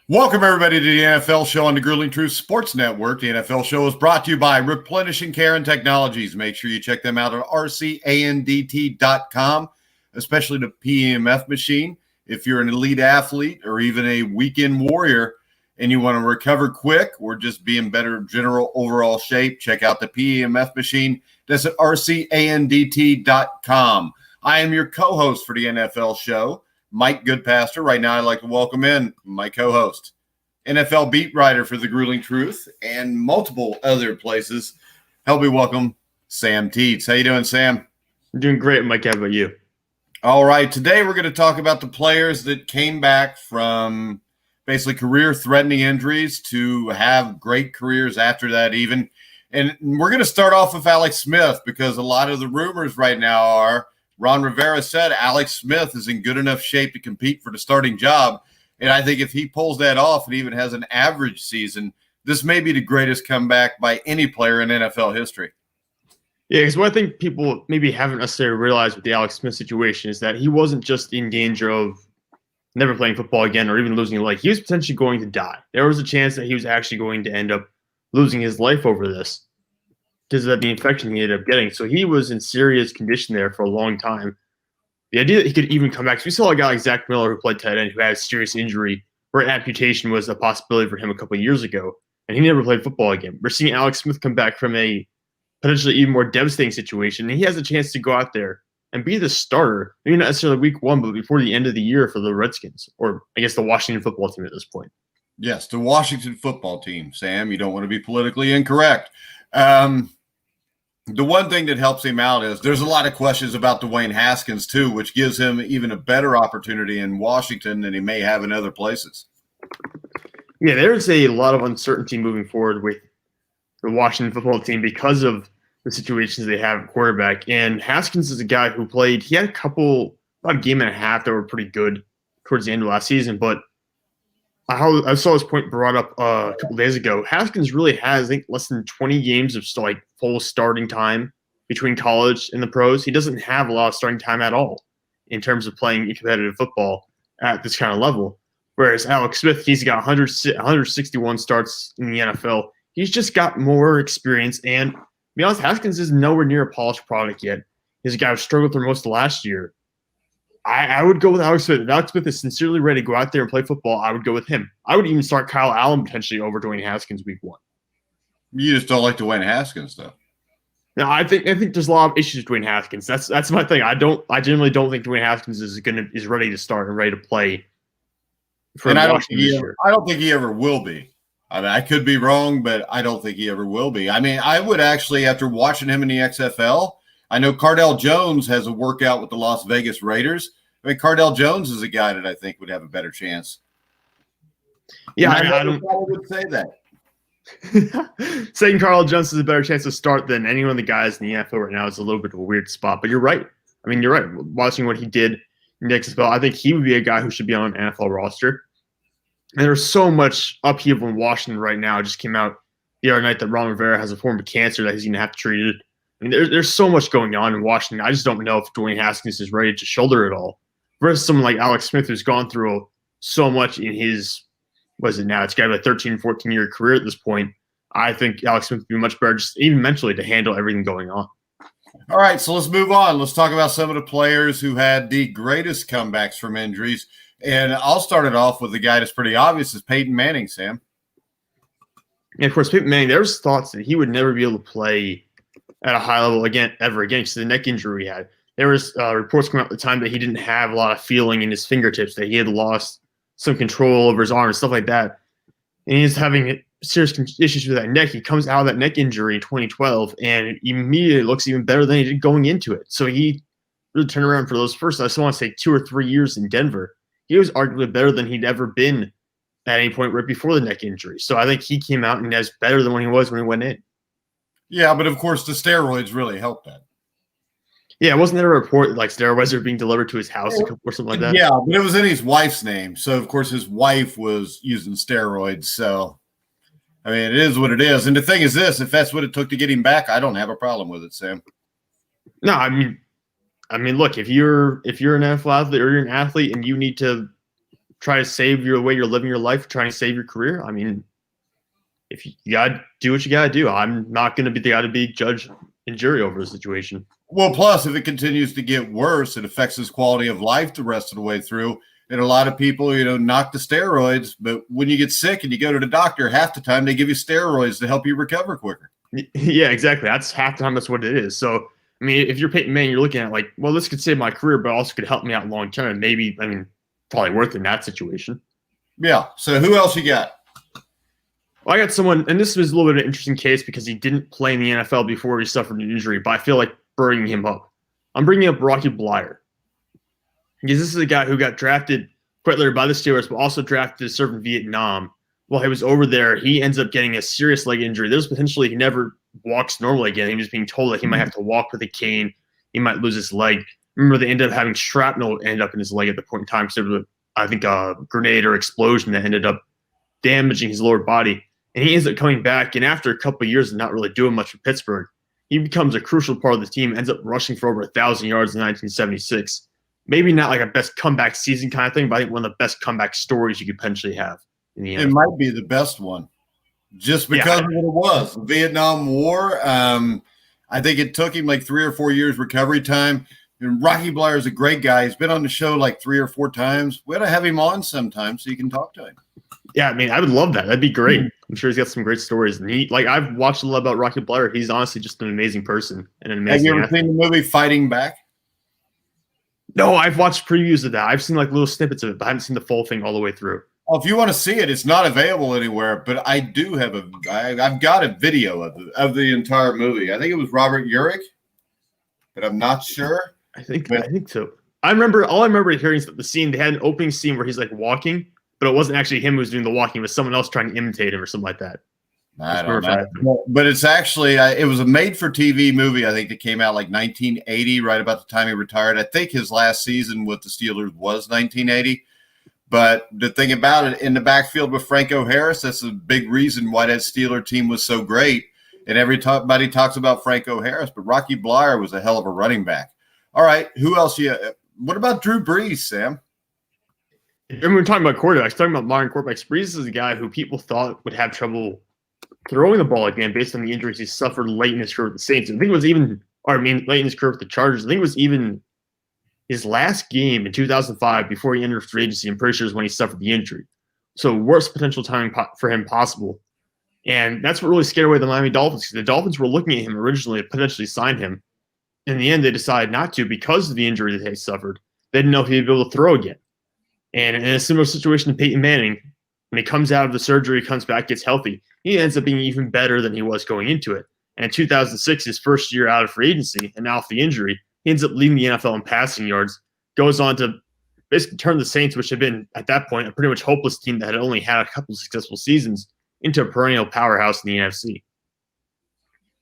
Welcome, everybody, to the NFL Show on the Grueling Truth Sports Network. The NFL Show is brought to you by Replenishing Care and Technologies. Make sure you check them out at rcandt.com, especially the PEMF machine. If you're an elite athlete or even a weekend warrior and you want to recover quick or just be in better general overall shape, check out the PEMF machine. That's at rcandt.com. I am your co-host for the NFL Show, Mike Goodpaster. Right now, I'd like to welcome in my co-host, NFL beat writer for The Grueling Truth and multiple other places. Help me welcome Sam Teets. How you doing, Sam? I'm doing great, Mike. How about you? All right. Today, we're going to talk about the players that came back from basically career-threatening injuries to have great careers after that even. And we're going to start off with Alex Smith because a lot of the rumors right now are Ron Rivera said Alex Smith is in good enough shape to compete for the starting job. And I think if he pulls that off and even has an average season, this may be the greatest comeback by any player in NFL history. Yeah, because what I think people maybe haven't necessarily realized with the Alex Smith situation is that he wasn't just in danger of never playing football again or even losing a leg. He was potentially going to die. There was a chance that he was actually going to end up losing his life over this because of the infection he ended up getting. So he was in serious condition there for a long time. The idea that he could even come back, so we saw a guy like Zach Miller who played tight end who had a serious injury where amputation was a possibility for him a couple of years ago, and he never played football again. We're seeing Alex Smith come back from a potentially even more devastating situation, and he has a chance to go out there and be the starter, maybe not necessarily week one, but before the end of the year for the Redskins, or I guess the Washington football team at this point. Yes, the Washington football team, Sam. You don't want to be politically incorrect. The one thing that helps him out is there's a lot of questions about Dwayne Haskins, too, which gives him even a better opportunity in Washington than he may have in other places. Yeah, there's a lot of uncertainty moving forward with the Washington football team because of the situations they have at quarterback. And Haskins is a guy who played – he had about a game and a half that were pretty good towards the end of last season, but I saw this point brought up a couple days ago. Haskins really has, I think, less than 20 games of full starting time between college and the pros. He doesn't have a lot of starting time at all in terms of playing competitive football at this kind of level. Whereas Alex Smith, he's got 161 starts in the NFL. He's just got more experience. And to be honest, Haskins is nowhere near a polished product yet. He's a guy who struggled through most of last year. I would go with Alex Smith. If Alex Smith is sincerely ready to go out there and play football, I would go with him. I would even start Kyle Allen potentially over Dwayne Haskins week one. You just don't like Dwayne Haskins, though. No, I think there's a lot of issues with Dwayne Haskins. That's my thing. I generally don't think Dwayne Haskins is ready to start and ready to play. And I don't think he ever will be. I mean, I could be wrong, but I don't think he ever will be. I mean, I would actually, after watching him in the XFL, I know Cardell Jones has a workout with the Las Vegas Raiders. I mean, Cardell Jones is a guy that I think would have a better chance. Yeah, I would say that. Saying Cardell Jones has a better chance to start than any one of the guys in the NFL right now is a little bit of a weird spot. But you're right. I mean, you're right. Watching what he did in the XFL, I think he would be a guy who should be on an NFL roster. And there's so much upheaval in Washington right now. It just came out the other night that Ron Rivera has a form of cancer that he's going to have to treat it. I mean, there's so much going on in Washington. I just don't know if Dwayne Haskins is ready to shoulder it all. Versus someone like Alex Smith, who's gone through so much in his, what is it now? It's got a 13, 14-year career at this point. I think Alex Smith would be much better, just even mentally, to handle everything going on. All right, so let's move on. Let's talk about some of the players who had the greatest comebacks from injuries. And I'll start it off with the guy that's pretty obvious is Peyton Manning, Sam. And, of course, Peyton Manning, there's thoughts that he would never be able to play at a high level ever again because of the neck injury he had. There was reports coming out at the time that he didn't have a lot of feeling in his fingertips, that he had lost some control over his arm and stuff like that. And he's having serious issues with that neck. He comes out of that neck injury in 2012 and it immediately looks even better than he did going into it. So he really turned around for those first, I just want to say 2 or 3 years in Denver. He was arguably better than he'd ever been at any point right before the neck injury. So I think he came out and is better than when he was when he went in. Yeah, but of course the steroids really helped that. Yeah, wasn't there a report like steroids are being delivered to his house or something like that? Yeah, but it was in his wife's name. So, of course, his wife was using steroids. So, I mean, it is what it is. And the thing is this, if that's what it took to get him back, I don't have a problem with it, Sam. No, I mean, I mean, look, if you're an NFL athlete or you're an athlete and you need to try to save your way you're living your life, trying to save your career, I mean, if you gotta do what you gotta do. I'm not gonna be the guy to be judge and jury over the situation. Well, plus, if it continues to get worse, it affects his quality of life the rest of the way through. And a lot of people, knock the steroids, but when you get sick and you go to the doctor, half the time they give you steroids to help you recover quicker. Yeah, exactly. That's half the time. That's what it is. So, I mean, if you're Peyton Manning, you're looking at like, well, this could save my career, but also could help me out long term. Maybe, I mean, probably worth it in that situation. Yeah. So who else you got? Well, I got someone, and this was a little bit of an interesting case because he didn't play in the NFL before he suffered an injury, but I feel like bringing him up. I'm bringing up Rocky Bleier. Because this is a guy who got drafted quite later by the Steelers, but also drafted to serve in Vietnam. While he was over there, he ends up getting a serious leg injury. There's potentially he never walks normally again. He was being told that he might have to walk with a cane. He might lose his leg. Remember, they ended up having shrapnel end up in his leg at the point in time because there was, I think, a grenade or explosion that ended up damaging his lower body. And he ends up coming back, and after a couple of years of not really doing much for Pittsburgh, he becomes a crucial part of the team, ends up rushing for over 1,000 yards in 1976. Maybe not like a best comeback season kind of thing, but I think one of the best comeback stories you could potentially have in the NFL. It might be the best one just because of what it was. The Vietnam War, I think it took him like 3 or 4 years recovery time. And Rocky Bleier is a great guy. He's been on the show like 3 or 4 times. We ought to have him on sometime so you can talk to him. Yeah, I mean, I would love that. That'd be great. I'm sure he's got some great stories. And I've watched a lot about Rocky Bleier. He's honestly just an amazing person and an amazing. Have you ever seen the movie Fighting Back? No, I've watched previews of that. I've seen like little snippets of it, but I haven't seen the full thing all the way through. Well, if you want to see it, it's not available anywhere. But I do have I've got a video of the entire movie. I think it was Robert Urich, but I'm not sure. I think so. I remember hearing the scene. They had an opening scene where he's like walking, but it wasn't actually him who was doing the walking. It was someone else trying to imitate him or something like that. I don't know. But it's actually it was a made-for-TV movie. I think that came out like 1980, right about the time he retired. I think his last season with the Steelers was 1980. But the thing about it, in the backfield with Franco Harris, that's a big reason why that Steeler team was so great. And everybody talks about Franco Harris, but Rocky Bleier was a hell of a running back. All right, who else? What about Drew Brees, Sam? And we were talking about quarterbacks, talking about modern quarterbacks. Brees is a guy who people thought would have trouble throwing the ball again based on the injuries he suffered late in his career with the Saints. I think it was late in his career with the Chargers. I think it was even his last game in 2005 before he entered free agency. I'm pretty sure is when he suffered the injury. So worst potential timing for him possible. And that's what really scared away the Miami Dolphins, because the Dolphins were looking at him originally to potentially sign him. In the end, they decided not to because of the injury that they suffered. They didn't know if he'd be able to throw again. And in a similar situation to Peyton Manning, when he comes out of the surgery, comes back, gets healthy, he ends up being even better than he was going into it. And in 2006, his first year out of free agency, and now with the injury, he ends up leading the NFL in passing yards, goes on to basically turn the Saints, which had been, at that point, a pretty much hopeless team that had only had a couple of successful seasons, into a perennial powerhouse in the NFC.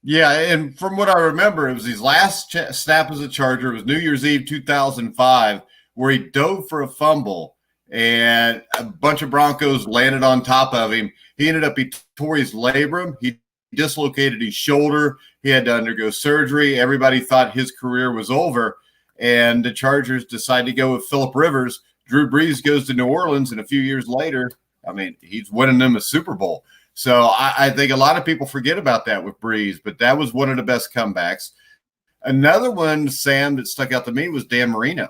Yeah, and from what I remember, it was his last snap as a Charger. It was New Year's Eve 2005, where he dove for a fumble, and a bunch of Broncos landed on top of him. He tore his labrum. He dislocated his shoulder. He had to undergo surgery. Everybody thought his career was over, and the Chargers decided to go with Phillip Rivers. Drew Brees goes to New Orleans, and a few years later, he's winning them a Super Bowl. So I think a lot of people forget about that with Brees, but that was one of the best comebacks. Another one, Sam, that stuck out to me was Dan Marino.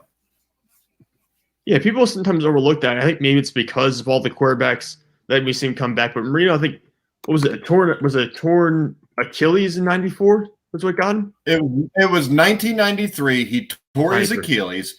Yeah, people sometimes overlook that. I think maybe it's because of all the quarterbacks that we've seen come back. But Marino, I think, was it a torn Achilles in '94? Was what got him? It was 1993. He tore his Achilles.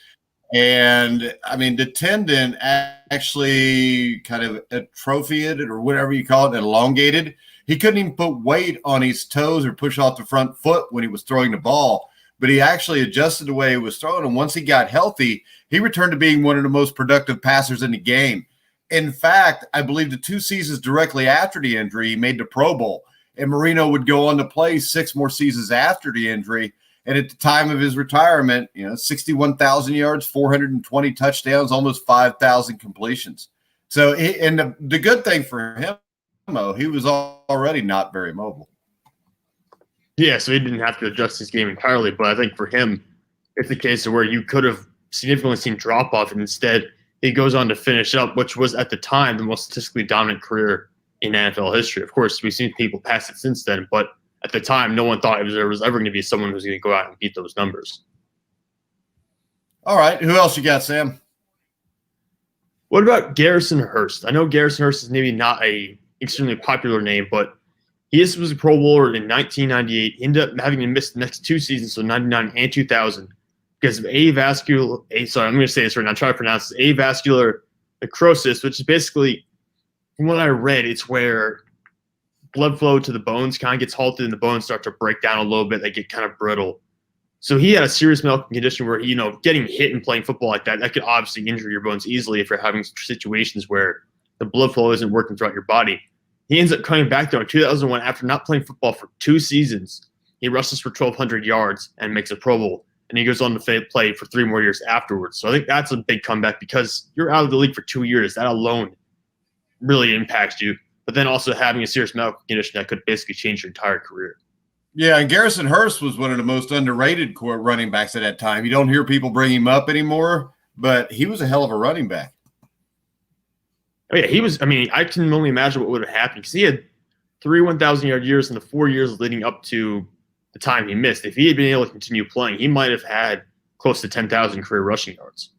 And, the tendon actually kind of atrophied or whatever you call it, elongated. He couldn't even put weight on his toes or push off the front foot when he was throwing the ball. But he actually adjusted the way he was throwing. And once he got healthy, he returned to being one of the most productive passers in the game. In fact, I believe the 2 seasons directly after the injury, he made the Pro Bowl. And Marino would go on to play 6 more seasons after the injury. And at the time of his retirement, 61,000 yards, 420 touchdowns, almost 5,000 completions. So, the good thing for him, he was already not very mobile. Yeah, so he didn't have to adjust his game entirely. But I think for him, it's the case of where you could have significantly seen drop off, and instead he goes on to finish up, which was at the time the most statistically dominant career in NFL history. Of course, we've seen people pass it since then, but at the time, no one thought there was ever going to be someone who's going to go out and beat those numbers. All right, who else you got, Sam? What about Garrison Hurst? I know Garrison Hurst is maybe not a extremely popular name, but he was a Pro Bowler in 1998. He ended up having to miss the next 2 seasons, so 99 and 2000, because of avascular. Sorry, I'm going to say this right now. I'm trying to pronounce this. Avascular necrosis, which is basically, from what I read, it's where blood flow to the bones kind of gets halted and the bones start to break down a little bit. They get kind of brittle. So he had a serious medical condition where, getting hit and playing football like that could obviously injure your bones easily if you're having situations where the blood flow isn't working throughout your body. He ends up coming back, though, in 2001 after not playing football for 2 seasons. He rushes for 1,200 yards and makes a Pro Bowl, and he goes on to play for 3 more years afterwards. So I think that's a big comeback because you're out of the league for 2 years. That alone really impacts you. But then also having a serious medical condition that could basically change your entire career. Yeah, and Garrison Hurst was one of the most underrated running backs at that time. You don't hear people bring him up anymore, but he was a hell of a running back. Oh, yeah, he was. I mean, I can only imagine what would have happened because he had 3 1,000-yard years in the 4 years leading up to the time he missed. If he had been able to continue playing, he might have had close to 10,000 career rushing yards.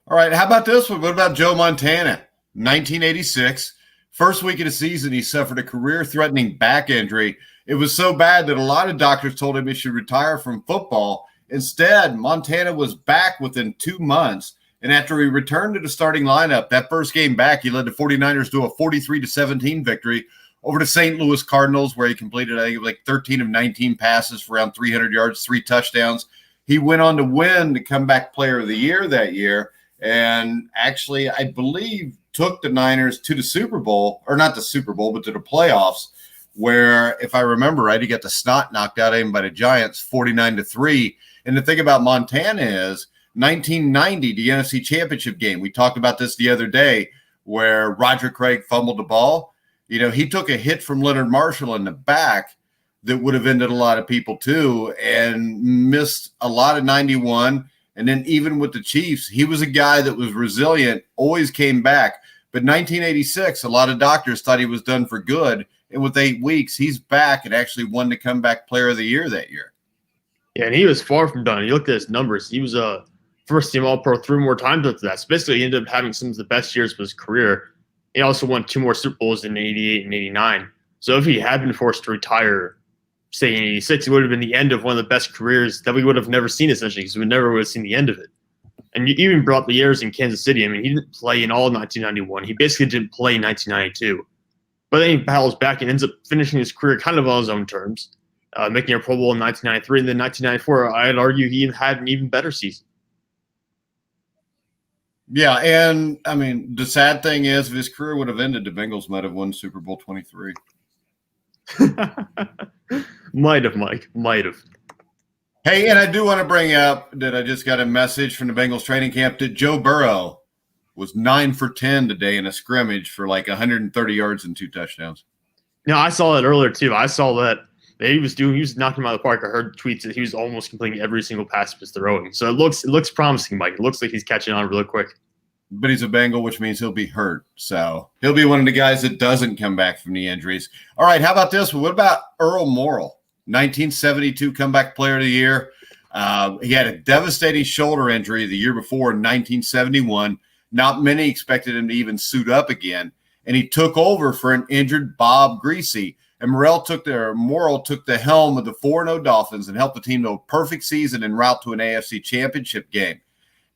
All right, how about this one? What about Joe Montana? 1986. First week of the season, he suffered a career-threatening back injury. It was so bad that a lot of doctors told him he should retire from football. Instead, Montana was back within 2 months, and after he returned to the starting lineup, that first game back, he led the 49ers to a 43-17 victory over the St. Louis Cardinals, where he completed, I think, like 13 of 19 passes for around 300 yards, 3 touchdowns. He went on to win the Comeback Player of the Year that year, and actually, I believe, took the Niners to the Super Bowl, or not the Super Bowl, but to the playoffs, where, if I remember right, he got the snot knocked out of him by the Giants 49-3. And the thing about Montana is 1990, the NFC Championship game. We talked about this the other day where Roger Craig fumbled the ball. He took a hit from Leonard Marshall in the back that would have ended a lot of people too and missed a lot of 91. And then even with the Chiefs, he was a guy that was resilient, always came back. But 1986, a lot of doctors thought he was done for good. And with 8 weeks, he's back and actually won the Comeback Player of the Year that year. Yeah, and he was far from done. You looked at his numbers. He was a first-team All-Pro 3 more times after that. So basically, he ended up having some of the best years of his career. He also won 2 more Super Bowls in 88 and 89. So if he had been forced to retire, say in 86, it would have been the end of one of the best careers that we would have never seen, essentially, because we never would have seen the end of it. And you even brought the years in Kansas City. I mean, he didn't play in all of 1991. He basically didn't play in 1992. But then he battles back and ends up finishing his career kind of on his own terms, making a Pro Bowl in 1993. And then 1994, I'd argue he had an even better season. Yeah, and, I mean, the sad thing is if his career would have ended, the Bengals might have won Super Bowl 23. Might have, Mike. Might have. Hey, and I do want to bring up that I just got a message from the Bengals training camp that Joe Burrow was 9 for 10 today in a scrimmage for like 130 yards and 2 touchdowns. No, I saw that earlier too. I saw that he was knocking him out of the park. I heard tweets that he was almost completing every single pass he was throwing. So it looks promising, Mike. It looks like he's catching on really quick. But he's a Bengal, which means he'll be hurt. So he'll be one of the guys that doesn't come back from the injuries. All right, how about this one? What about Earl Morrall, 1972 Comeback Player of the Year? He had a devastating shoulder injury the year before in 1971. Not many expected him to even suit up again. And he took over for an injured Bob Greasy. And Morrall took the helm of the 4-0 Dolphins and helped the team to a perfect season en route to an AFC Championship game.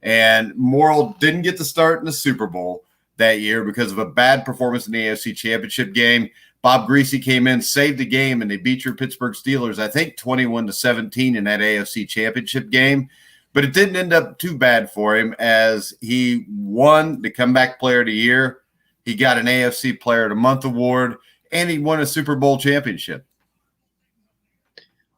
And Morrall didn't get to start in the Super Bowl that year because of a bad performance in the AFC Championship game. Bob Greasy came in, saved the game, and they beat your Pittsburgh Steelers, I think, 21-17 in that AFC Championship game. But it didn't end up too bad for him as he won the Comeback Player of the Year. He got an AFC Player of the Month award, and he won a Super Bowl championship.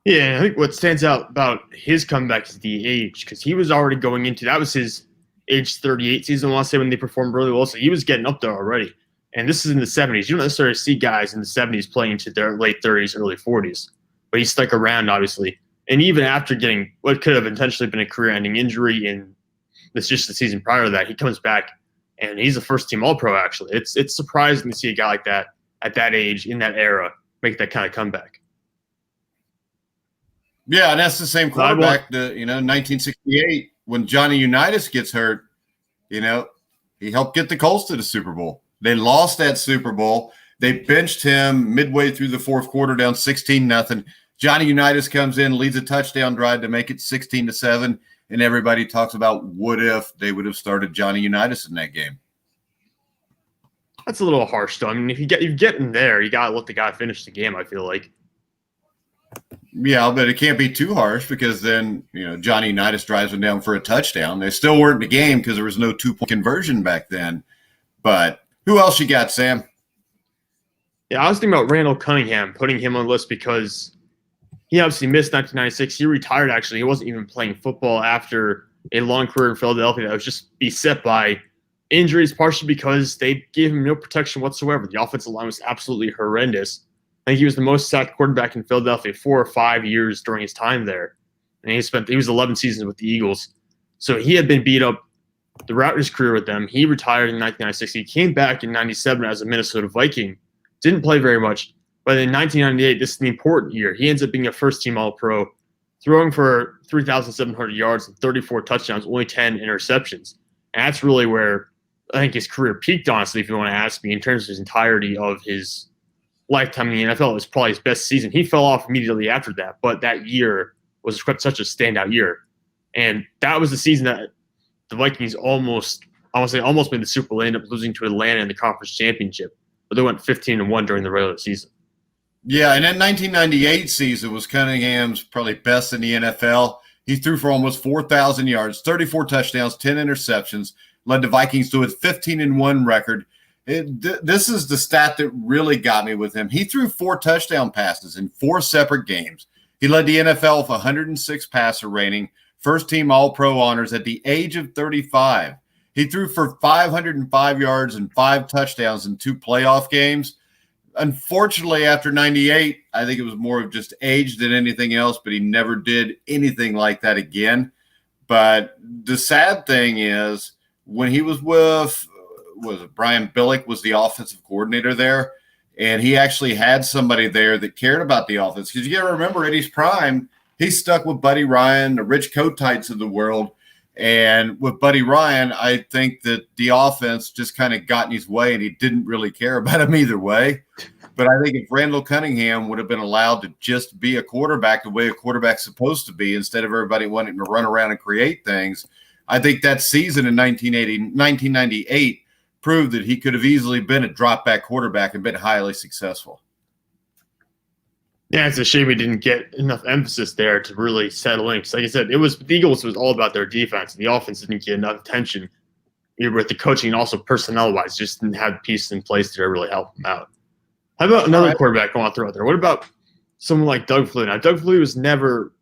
Yeah, I think what stands out about his comeback is the age, because he was already going into – that was his age 38 season, I want to say, when they performed really well. So he was getting up there already. And this is in the 70s. You don't necessarily see guys in the 70s playing into their late 30s, early 40s. But he stuck around, obviously. And even after getting what could have intentionally been a career-ending injury in just the season prior to that, he comes back and he's a first-team All-Pro. Actually, it's surprising to see a guy like that at that age in that era make that kind of comeback. Yeah, and that's the same quarterback that 1968 when Johnny Unitas gets hurt. He helped get the Colts to the Super Bowl. They lost that Super Bowl. They benched him midway through the fourth quarter, down 16-0. Johnny Unitas comes in, leads a touchdown drive to make it 16-7, and everybody talks about what if they would have started Johnny Unitas in that game. That's a little harsh, though. I mean, if you get in there, you gotta let the guy finish the game. I feel like. Yeah, but it can't be too harsh because then Johnny Unitas drives them down for a touchdown. They still weren't in the game because there was no 2-point conversion back then. But who else you got, Sam? Yeah, I was thinking about Randall Cunningham, putting him on the list because he obviously missed 1996. He retired, actually. He wasn't even playing football after a long career in Philadelphia that was just beset by injuries, partially because they gave him no protection whatsoever. The offensive line was absolutely horrendous. I think he was the most sacked quarterback in Philadelphia 4 or 5 years during his time there. And he was 11 seasons with the Eagles. So he had been beat up throughout his career with them. He retired in 1996. He came back in 97 as a Minnesota Viking. Didn't play very much. But in 1998, this is the important year. He ends up being a first-team All-Pro, throwing for 3,700 yards and 34 touchdowns, only 10 interceptions. And that's really where I think his career peaked, honestly, if you want to ask me, in terms of his entirety of his lifetime in the NFL. It was probably his best season. He fell off immediately after that, but that year was such a standout year. And that was the season that the Vikings almost made the Super Bowl. They ended up losing to Atlanta in the conference championship, but they went 15-1 during the regular season. Yeah, and that 1998 season was Cunningham's probably best in the NFL. He threw for almost 4,000 yards, 34 touchdowns, 10 interceptions, led the Vikings to a 15-1 record. This is the stat that really got me with him. He threw 4 touchdown passes in 4 separate games. He led the NFL with 106 passer rating, first-team All-Pro honors at the age of 35. He threw for 505 yards and 5 touchdowns in 2 playoff games. Unfortunately, after 98, I think it was more of just age than anything else, but he never did anything like that again. But the sad thing is when he was with Brian Billick was the offensive coordinator there, and he actually had somebody there that cared about the offense. Because you got to remember, Eddie's prime, he stuck with Buddy Ryan, the Rich Kotites of the world. And with Buddy Ryan, I think that the offense just kind of got in his way, and he didn't really care about him either way. But I think if Randall Cunningham would have been allowed to just be a quarterback the way a quarterback's supposed to be, instead of everybody wanting to run around and create things, I think that season in 1998 proved that he could have easily been a drop-back quarterback and been highly successful. Yeah, it's a shame we didn't get enough emphasis there to really settle in. Because like I said, the Eagles was all about their defense. The offense didn't get enough attention with the coaching and also personnel-wise. Just didn't have pieces in place to really help them out. How about another quarterback I want to throw out there? What about someone like Doug Flutie? Now, Doug Flutie was never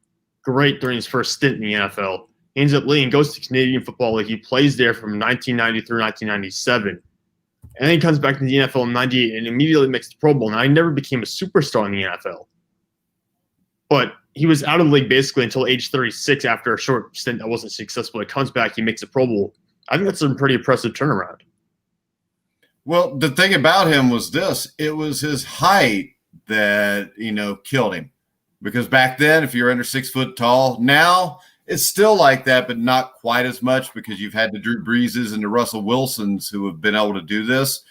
great during his first stint in the NFL. He ends up leaving, goes to Canadian Football League. He plays there from 1990 through 1997. And then he comes back to the NFL in 98 and immediately makes the Pro Bowl. Now, he never became a superstar in the NFL. But he was out of the league basically until age 36 after a short stint that wasn't successful. He comes back, he makes a Pro Bowl. I think that's a pretty impressive turnaround. Well, the thing about him was this. It was his height that, killed him. Because back then, if you're under 6 foot tall, now it's still like that, but not quite as much because you've had the Drew Breeses and the Russell Wilsons who have been able to do this.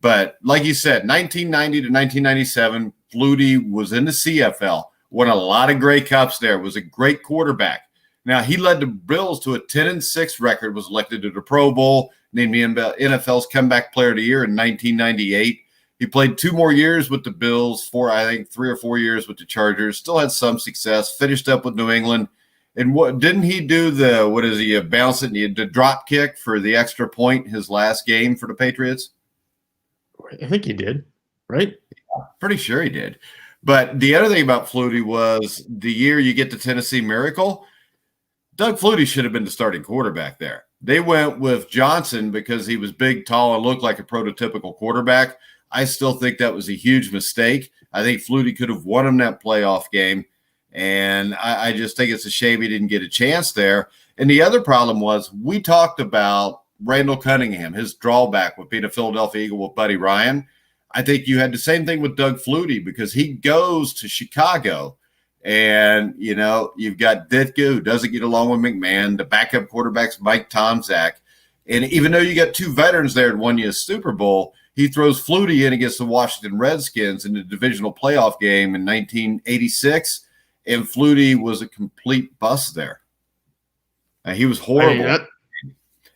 But like you said, 1990 to 1997, Flutie was in the CFL, won a lot of Grey Cups there, was a great quarterback. Now, he led the Bills to a 10-6 record, was elected to the Pro Bowl, named the NFL's Comeback Player of the Year in 1998. He played 2 more years with the Bills, 3 or 4 years with the Chargers, still had some success, finished up with New England. And what didn't he do bounce it, the drop kick for the extra point his last game for the Patriots? I think he did, right? Yeah, pretty sure he did. But the other thing about Flutie was the year you get the Tennessee Miracle, Doug Flutie should have been the starting quarterback there. They went with Johnson because he was big, tall, and looked like a prototypical quarterback. I still think that was a huge mistake. I think Flutie could have won him that playoff game. And I just think it's a shame he didn't get a chance there. And the other problem was we talked about Randall Cunningham, his drawback with being a Philadelphia Eagle with Buddy Ryan. I think you had the same thing with Doug Flutie because he goes to Chicago. And, you've got Ditka, who doesn't get along with McMahon. The backup quarterback's Mike Tomczak. And even though you got two veterans there and won you a Super Bowl, he throws Flutie in against the Washington Redskins in the divisional playoff game in 1986. And Flutie was a complete bust there. He was horrible.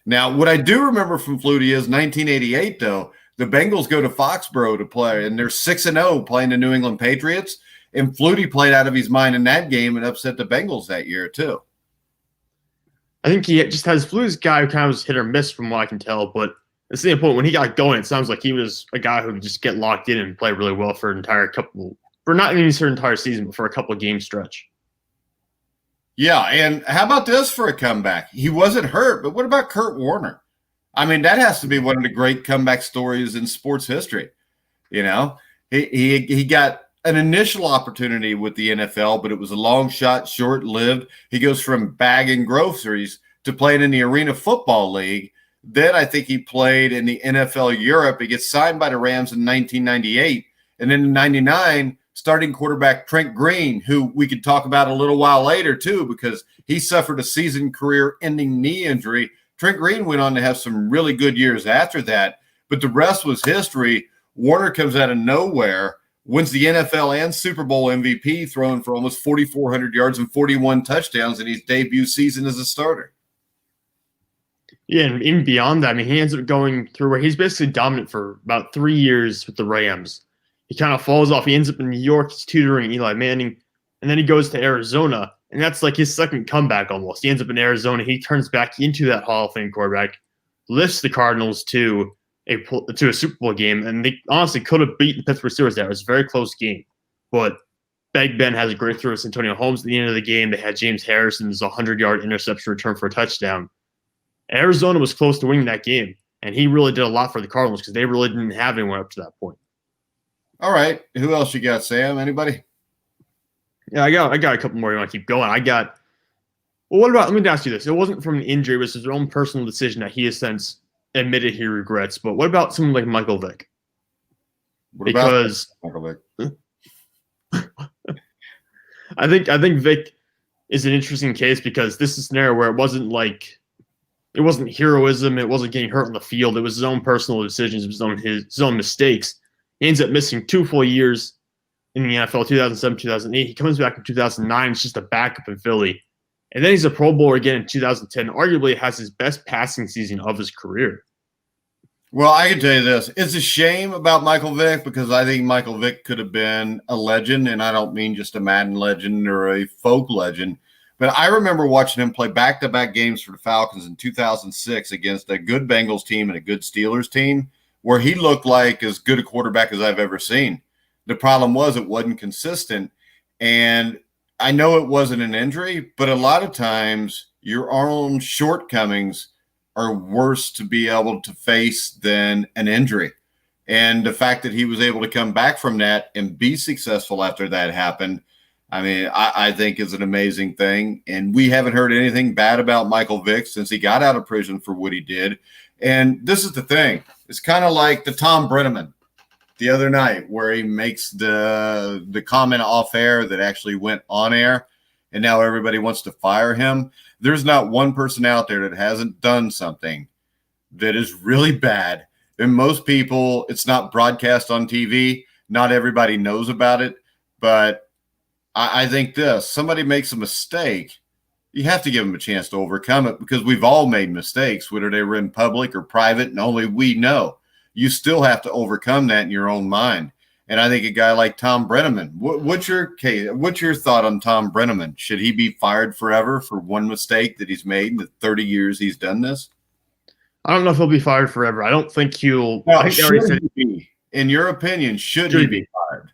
Now, what I do remember from Flutie is 1988, though, the Bengals go to Foxborough to play, and they're 6-0 playing the New England Patriots. And Flutie played out of his mind in that game and upset the Bengals that year, too. I think he just has Flutie's guy who kind of was hit or miss from what I can tell. But at the same point, when he got going, it sounds like he was a guy who could just get locked in and play really well for an entire couple – for not even an entire season, but for a couple of game stretch. Yeah, and how about this for a comeback? He wasn't hurt, but what about Kurt Warner? I mean, that has to be one of the great comeback stories in sports history. He got an initial opportunity with the NFL, but it was a long shot, short-lived. He goes from bagging groceries to playing in the Arena Football League. Then I think he played in the NFL Europe. He gets signed by the Rams in 1998. And then in 99, starting quarterback Trent Green, who we could talk about a little while later too, because he suffered a season career-ending knee injury. Trent Green went on to have some really good years after that, but the rest was history. Warner comes out of nowhere, wins the NFL and Super Bowl MVP, throwing for almost 4,400 yards and 41 touchdowns in his debut season as a starter. Yeah, and even beyond that, I mean, he ends up going through where he's basically dominant for about 3 years with the Rams. He kind of falls off. He ends up in New York. He's tutoring Eli Manning. And then he goes to Arizona. And that's like his second comeback almost. He ends up in Arizona. He turns back into that Hall of Fame quarterback, lifts the Cardinals to a Super Bowl game. And they honestly could have beaten the Pittsburgh Steelers there. It was a very close game. But Big Ben has a great throw to Antonio Holmes at the end of the game. They had James Harrison's 100-yard interception return for a touchdown. Arizona was close to winning that game. And he really did a lot for the Cardinals because they really didn't have anyone up to that point. All right. Who else you got, Sam? Anybody? Yeah, I got a couple more. You want to keep going? What about, let me ask you this. It wasn't from an injury. It was his own personal decision that he has since admitted he regrets. But what about someone like Michael Vick? Because Michael Vick? I think Vick is an interesting case because this is a scenario where it wasn't heroism. It wasn't getting hurt on the field. It was his own personal decisions, his own mistakes. He ends up missing 2 full years in the NFL, 2007, 2008. He comes back in 2009. It's just a backup in Philly. And then he's a Pro Bowler again in 2010. Arguably has his best passing season of his career. Well, I can tell you this. It's a shame about Michael Vick because I think Michael Vick could have been a legend, and I don't mean just a Madden legend or a folk legend. But I remember watching him play back-to-back games for the Falcons in 2006 against a good Bengals team and a good Steelers team, where he looked like as good a quarterback as I've ever seen. The problem was it wasn't consistent. And I know it wasn't an injury, but a lot of times your own shortcomings are worse to be able to face than an injury. And the fact that he was able to come back from that and be successful after that happened, I mean, I think is an amazing thing. And we haven't heard anything bad about Michael Vick since he got out of prison for what he did. And this is the thing. It's kind of like the Tom Brenneman the other night where he makes the comment off air that actually went on air, and now everybody wants to fire him. There's not one person out there that hasn't done something that is really bad. And most people, it's not broadcast on TV. Not everybody knows about it. But I think somebody makes a mistake, you have to give them a chance to overcome it because we've all made mistakes, whether they were in public or private, and only we know. You still have to overcome that in your own mind. And I think a guy like Tom Brenneman, what's your thought on Tom Brenneman? Should he be fired forever for one mistake that he's made in the 30 years he's done this? I don't know if he'll be fired forever. I don't think he'll. Well, in your opinion, should he be fired?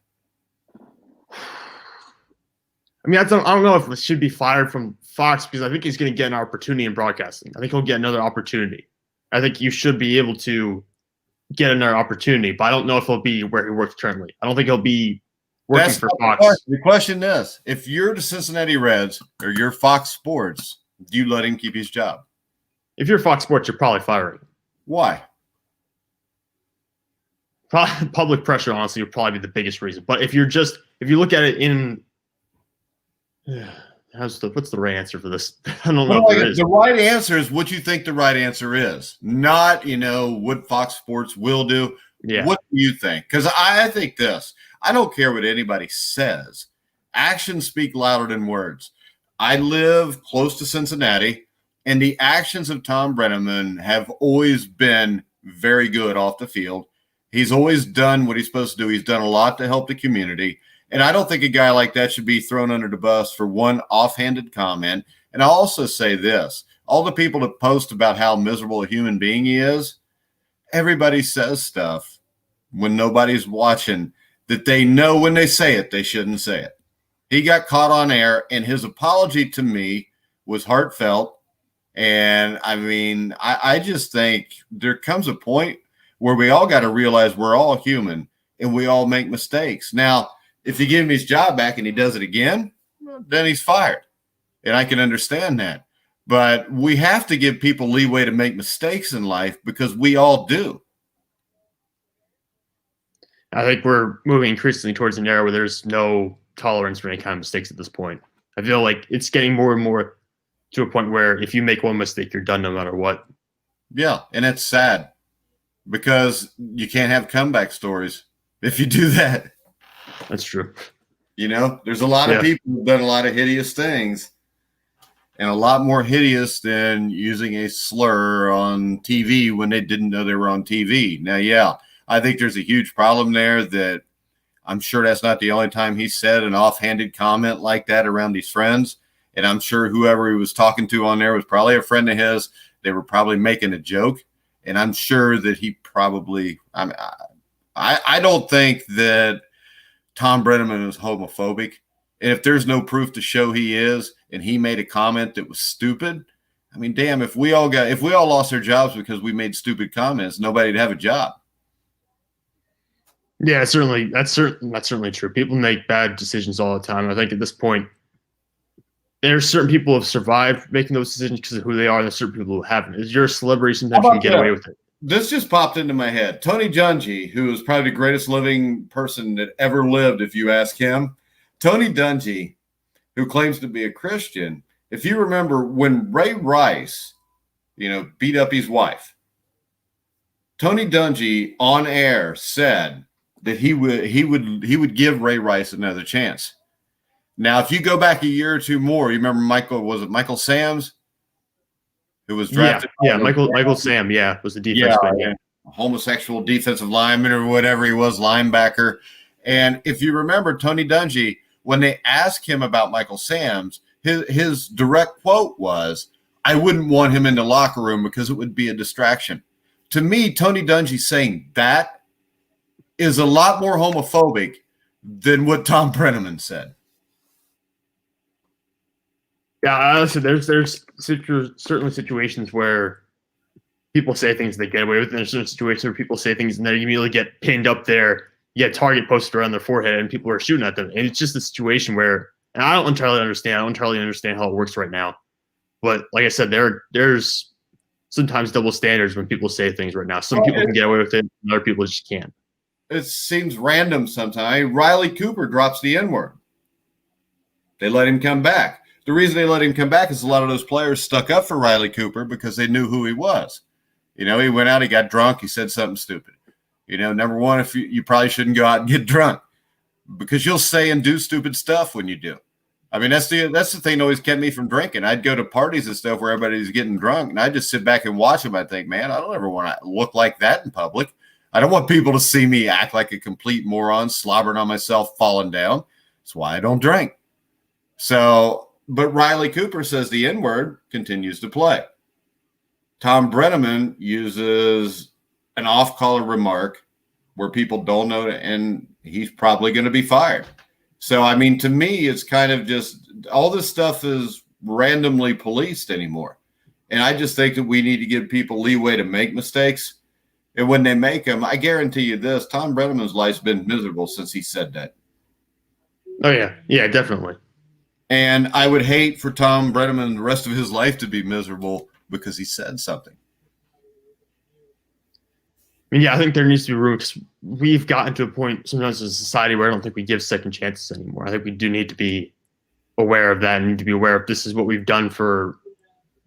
I mean, I don't know if he should be fired from Fox because I think he's going to get an opportunity in broadcasting. I think he'll get another opportunity. I think you should be able to get another opportunity, but I don't know if he'll be where he works currently. I don't think he'll be working That's for not Fox. the question. The question is, if you're the Cincinnati Reds or you're Fox Sports, do you let him keep his job? If you're Fox Sports, you're probably firing. Why? Public pressure, honestly, would probably be the biggest reason. But if you look at it in, what's the right answer for this? I don't know if there is. The right answer is what you think the right answer is, not what Fox Sports will do. Yeah. What do you think? Because I think this. I don't care what anybody says. Actions speak louder than words. I live close to Cincinnati, and the actions of Tom Brenneman have always been very good off the field. He's always done what he's supposed to do. He's done a lot to help the community. And I don't think a guy like that should be thrown under the bus for one offhanded comment. And I'll also say this. All the people that post about how miserable a human being he is, everybody says stuff when nobody's watching that they know when they say it, they shouldn't say it. He got caught on air, and his apology to me was heartfelt. And, I mean, I just think there comes a point where we all got to realize we're all human and we all make mistakes. Now, if you give him his job back and he does it again, then he's fired. And I can understand that. But we have to give people leeway to make mistakes in life because we all do. I think we're moving increasingly towards an era where there's no tolerance for any kind of mistakes at this point. I feel like it's getting more and more to a point where if you make one mistake, you're done no matter what. Yeah, and it's sad because you can't have comeback stories if you do that. That's true. There's a lot of people who've done a lot of hideous things, and a lot more hideous than using a slur on TV when they didn't know they were on TV. Now, yeah, I think there's a huge problem there that I'm sure that's not the only time he said an offhanded comment like that around his friends. And I'm sure whoever he was talking to on there was probably a friend of his. They were probably making a joke. And I'm sure that he probably I don't think that Tom Brenneman is homophobic. And if there's no proof to show he is, and he made a comment that was stupid, I mean, damn, if we all lost our jobs because we made stupid comments, nobody'd have a job. Yeah, that's certainly true. People make bad decisions all the time. I think at this point, there's certain people who have survived making those decisions because of who they are, and there's certain people who haven't. As you're a celebrity, sometimes you can get away with it. This just popped into my head. Tony Dungy, who is probably the greatest living person that ever lived, if you ask him. Tony Dungy, who claims to be a Christian, if you remember when Ray Rice, beat up his wife, Tony Dungy on air said that he would give Ray Rice another chance. Now, if you go back a year or two more, you remember Michael Sams, who was drafted? Yeah, Michael Sam, was the defense guy. Yeah, homosexual defensive lineman or whatever he was, linebacker. And if you remember Tony Dungy, when they asked him about Michael Sams, his direct quote was, "I wouldn't want him in the locker room because it would be a distraction." To me, Tony Dungy saying that is a lot more homophobic than what Tom Brenneman said. Yeah, honestly, there's certainly situations where people say things they get away with, and there's certain situations where people say things and they immediately get pinned up there. You get target posted around their forehead, and people are shooting at them. And it's just a situation where, and I don't entirely understand how it works right now. But like I said, there's sometimes double standards when people say things right now. Some people can get away with it, and other people just can't. It seems random sometimes. Riley Cooper drops the N-word. They let him come back. The reason they let him come back is a lot of those players stuck up for Riley Cooper because they knew who he was. He went out, he got drunk, he said something stupid. Number one, if you probably shouldn't go out and get drunk because you'll say and do stupid stuff when you do. I mean, that's the thing that always kept me from drinking. I'd go to parties and stuff where everybody's getting drunk, and I'd just sit back and watch them. I'd think, man, I don't ever want to look like that in public. I don't want people to see me act like a complete moron, slobbering on myself, falling down. That's why I don't drink. But Riley Cooper says the N-word, continues to play. Tom Brenneman uses an off-color remark where people don't know, and he's probably going to be fired. So, I mean, to me, it's kind of just all this stuff is randomly policed anymore. And I just think that we need to give people leeway to make mistakes. And when they make them, I guarantee you this, Tom Brenneman's life's been miserable since he said that. Oh, yeah. Yeah, definitely. And I would hate for Tom Brenneman the rest of his life to be miserable because he said something. I mean, yeah, I think there needs to be room because we've gotten to a point sometimes as a society where I don't think we give second chances anymore. I think we do need to be aware of that and need to be aware of this is what we've done for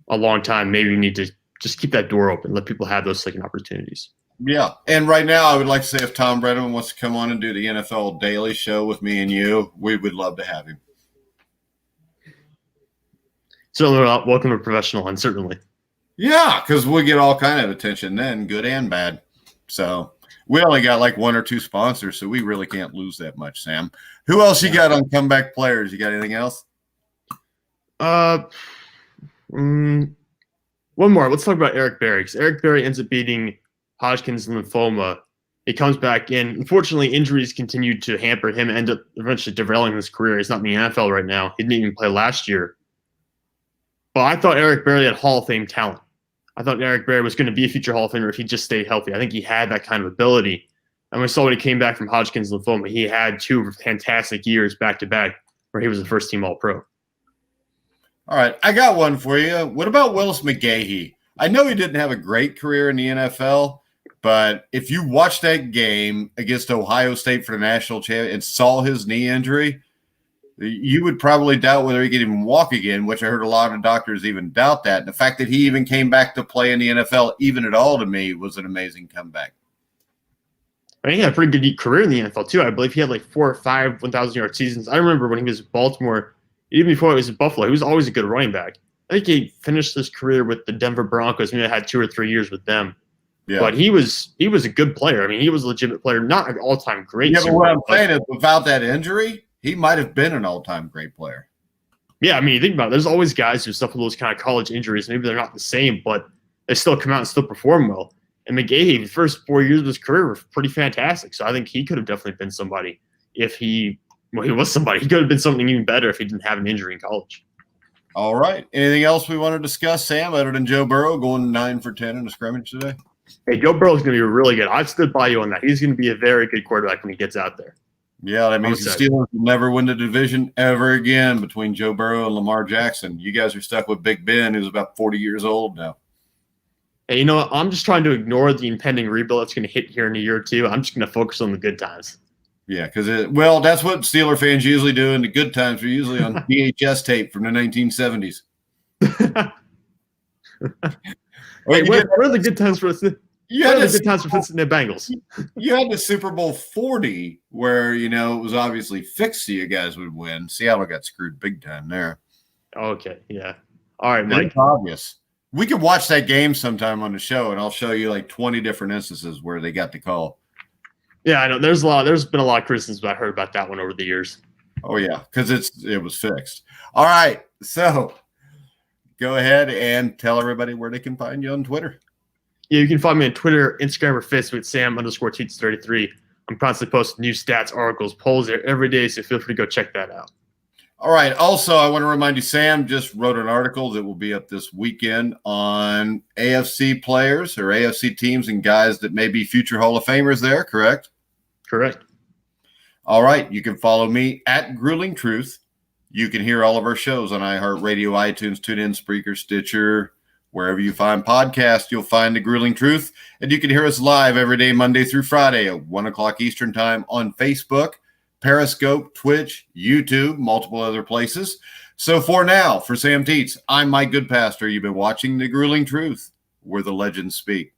a long time. Maybe we need to just keep that door open, let people have those second opportunities. Yeah. And right now, I would like to say if Tom Brenneman wants to come on and do the NFL Daily Show with me and you, we would love to have him. Certainly, welcome to professional, and certainly. Yeah, because we get all kind of attention then, good and bad. So we only got like one or two sponsors, so we really can't lose that much, Sam. Who else you got on comeback players? You got anything else? One more. Let's talk about Eric Berry. Because Eric Berry ends up beating Hodgkin's lymphoma. He comes back in. Unfortunately, injuries continued to hamper him and end up eventually derailing his career. He's not in the NFL right now. He didn't even play last year. But I thought Eric Berry had Hall of Fame talent. I thought Eric Berry was going to be a future Hall of Famer if he just stayed healthy. I think he had that kind of ability. And we saw when he came back from Hodgkin's lymphoma, he had 2 fantastic years back-to-back where he was a first-team All-Pro. All right, I got one for you. What about Willis McGahee? I know he didn't have a great career in the NFL, but if you watched that game against Ohio State for the national championship and saw his knee injury, you would probably doubt whether he could even walk again, which I heard a lot of doctors even doubt that. And the fact that he even came back to play in the NFL, even at all, to me, was an amazing comeback. I mean, he had a pretty good career in the NFL, too. I believe he had like 4 or 5 1,000-yard seasons. I remember when he was in Baltimore, even before he was in Buffalo, he was always a good running back. I think he finished his career with the Denver Broncos. Maybe had 2 or 3 years with them. Yeah. But he was a good player. I mean, he was a legitimate player, not an all-time great. Yeah, but what I'm saying is without that injury, he might have been an all-time great player. Yeah, I mean, you think about it. There's always guys who suffer those kind of college injuries. Maybe they're not the same, but they still come out and still perform well. And McGahee, the first 4 years of his career were pretty fantastic. So I think he could have definitely been somebody if he was somebody. He could have been something even better if he didn't have an injury in college. All right. Anything else we want to discuss, Sam, other than Joe Burrow going 9 for 10 in a scrimmage today? Hey, Joe Burrow's going to be really good. I've stood by you on that. He's going to be a very good quarterback when he gets out there. Yeah, that means the Steelers will never win the division ever again between Joe Burrow and Lamar Jackson. You guys are stuck with Big Ben, who's about 40 years old now. Hey, you know what? I'm just trying to ignore the impending rebuild that's going to hit here in a year or two. I'm just going to focus on the good times. Yeah, because that's what Steeler fans usually do, and the good times are usually on VHS tape from the 1970s. Hey, where are the good times for us? You had the good times for Cincinnati Bengals. You had the Super Bowl 40 where, it was obviously fixed so you guys would win. Seattle got screwed big time there. Okay, yeah. All right, Mike. It's obvious. We could watch that game sometime on the show, and I'll show you like 20 different instances where they got the call. Yeah, I know. There's been a lot of criticisms I heard about that one over the years. Oh, yeah, because it was fixed. All right, so go ahead and tell everybody where they can find you on Twitter. Yeah, you can find me on Twitter, Instagram, or Facebook, Sam_Teets33. I'm constantly posting new stats, articles, polls there every day, so feel free to go check that out. All right. Also, I want to remind you, Sam just wrote an article that will be up this weekend on AFC players or AFC teams and guys that may be future Hall of Famers there, correct? Correct. All right. You can follow me at Grueling Truth. You can hear all of our shows on iHeartRadio, iTunes, TuneIn, Spreaker, Stitcher. Wherever you find podcasts, you'll find The Grueling Truth. And you can hear us live every day, Monday through Friday at 1 o'clock Eastern Time on Facebook, Periscope, Twitch, YouTube, multiple other places. So for now, for Sam Teets, I'm Mike Goodpaster. You've been watching The Grueling Truth, where the legends speak.